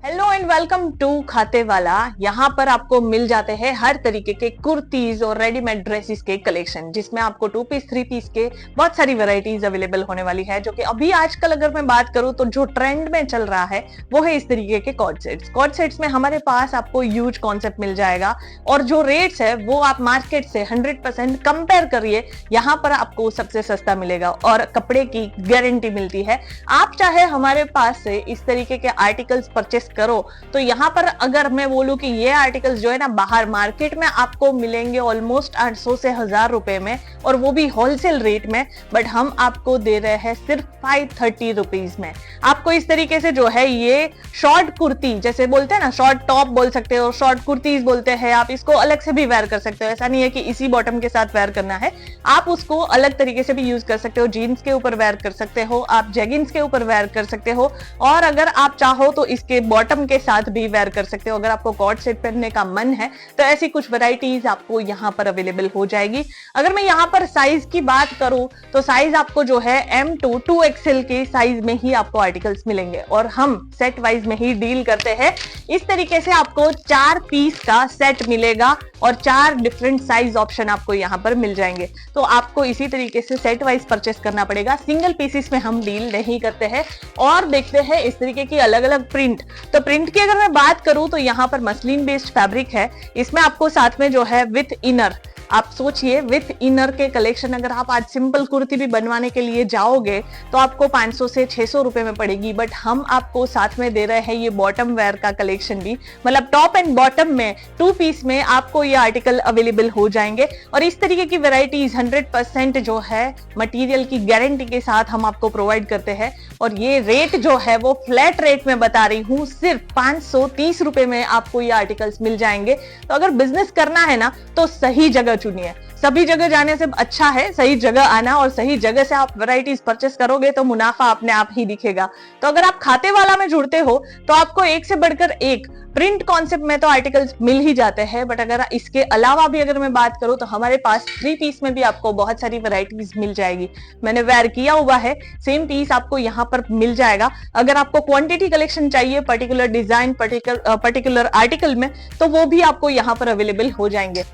Hello and welcome to खाते वाला। यहाँ पर आपको मिल जाते हैं हर तरीके के कुर्तीज और रेडीमेड ड्रेसेस के कलेक्शन, जिसमें आपको 2 पीस 3 पीस के बहुत सारी वैरायटीज अवेलेबल होने वाली है। जो कि अभी आजकल अगर मैं बात करूँ तो जो ट्रेंड में चल रहा है वो है इस तरीके के कॉर्ड सेट्स। कॉर्ड सेट्स में हमारे पास आपको ह्यूज कॉन्सेप्ट मिल जाएगा और जो रेट्स है वो आप मार्केट से 100% कंपेयर करिए, यहाँ पर आपको सबसे सस्ता मिलेगा और कपड़े की गारंटी मिलती है। आप चाहे हमारे पास से इस तरीके के आर्टिकल्स परचेस करो तो यहाँ पर अगर मैं बोलूं कि ये आर्टिकल्स जो है ना बाहर मार्केट में आपको मिलेंगे ऑलमोस्ट 800 से 1000 रुपए में, और वो भी होलसेल रेट में, बट हम आपको दे रहे हैं सिर्फ 530 रुपीज में। आपको इस तरीके से जो है ये शॉर्ट कुर्ती, जैसे बोलते हैं ना शॉर्ट टॉप बोल सकते हो, शॉर्ट कुर्तीज बोलते हैं, आप इसको अलग से भी वेयर कर सकते हो। ऐसा नहीं है कि इसी बॉटम के साथ वेयर करना है, आप उसको अलग तरीके से भी यूज कर सकते हो। जीन्स के ऊपर वेयर कर सकते हो, आप जेगिंग्स के ऊपर वेयर कर सकते हो, और अगर आप चाहो तो इसके बॉटम के साथ भी वेयर कर सकते हो। अगर आपको कॉर्ड सेट पहनने का मन है तो ऐसी कुछ वैरायटीज आपको यहाँ पर अवेलेबल हो जाएगी। अगर मैं यहाँ पर साइज की बात करूं तो साइज आपको जो है M2 2XL के साइज में ही आपको आर्टिकल्स मिलेंगे, और हम सेट वाइज में ही डील करते हैं। इस तरीके से आपको 4 पीस का सेट मिलेगा और 4 डिफरेंट साइज ऑप्शन आपको यहाँ पर मिल जाएंगे। तो आपको इसी तरीके से सेट वाइज परचेस करना पड़ेगा, सिंगल पीसेस में हम डील नहीं करते हैं। और देखते हैं इस तरीके की अलग अलग प्रिंट। तो प्रिंट की अगर मैं बात करूं तो यहाँ पर मसलिन बेस्ड फैब्रिक है, इसमें आपको साथ में जो है विथ इनर, आप सोचिए विथ इनर के कलेक्शन अगर आप आज सिंपल कुर्ती भी बनवाने के लिए जाओगे तो आपको 500 से 600 रुपए में पड़ेगी, बट हम आपको साथ में दे रहे हैं ये बॉटम वेयर का कलेक्शन भी, मतलब टॉप एंड बॉटम में 2 पीस में आपको ये आर्टिकल अवेलेबल हो जाएंगे। और इस तरीके की वेराइटीज 100% जो है मटेरियल की गारंटी के साथ हम आपको प्रोवाइड करते हैं। और ये रेट जो है वो फ्लैट रेट में बता रही हूँ, सिर्फ 530 रुपए में आपको ये आर्टिकल्स मिल जाएंगे। तो अगर बिजनेस करना है ना तो सही जगह चुनिए। सभी जगह जाने से अच्छा है सही जगह आना, और सही जगह से आप वैरायटीज परचेस करोगे तो मुनाफा अपने आप ही दिखेगा। तो अगर आप खाते वाला में जुड़ते हो तो आपको एक से बढ़कर एक प्रिंट कॉन्सेप्ट में तो आर्टिकल्स मिल ही जाते हैं, बट अगर इसके अलावा भी अगर मैं बात करूं तो हमारे पास 3 पीस में भी आपको बहुत सारी वैरायटीज मिल जाएगी। मैंने वेयर किया हुआ है, सेम पीस आपको यहाँ पर मिल जाएगा। अगर आपको क्वांटिटी कलेक्शन चाहिए पर्टिकुलर डिजाइन पर्टिकुलर आर्टिकल में, तो वो भी आपको यहाँ पर अवेलेबल हो जाएंगे।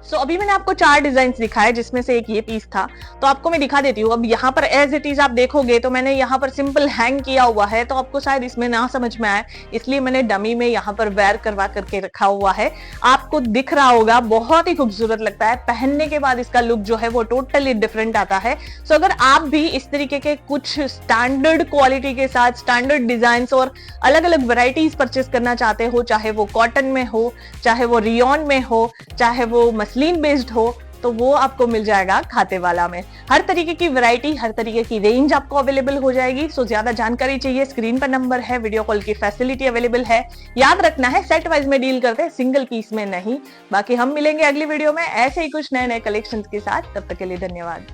सो अभी मैंने आपको 4 डिजाइन दिखाए, जिसमें से एक ये पीस था, तो आपको मैं दिखा देती हूँ। अब यहाँ पर एज इट इज आप देखोगे तो मैंने यहाँ पर सिंपल हैंग किया हुआ है, तो आपको शायद इसमें ना समझ में आए, इसलिए मैंने डमी में यहाँ पर वेयर करवा करके रखा हुआ है। आपको दिख रहा होगा बहुत ही खूबसूरत लगता है, पहनने के बाद इसका लुक जो है वो टोटली डिफरेंट आता है। सो अगर आप भी इस तरीके के कुछ स्टैंडर्ड क्वालिटी के साथ स्टैंडर्ड डिजाइन और अलग अलग वेराइटीज परचेस करना चाहते हो, चाहे वो कॉटन में हो, चाहे वो रियॉन में हो, चाहे वो मसलिन बेस्ड हो, तो वो आपको मिल जाएगा खाते वाला में। हर तरीके की वैरायटी, हर तरीके की रेंज आपको अवेलेबल हो जाएगी। सो ज्यादा जानकारी चाहिए, स्क्रीन पर नंबर है, वीडियो कॉल की फैसिलिटी अवेलेबल है। याद रखना है सेट वाइज में डील करते हैं, सिंगल पीस में नहीं। बाकी हम मिलेंगे अगली वीडियो में ऐसे ही कुछ नए नए कलेक्शंस के साथ, तब तक के लिए धन्यवाद।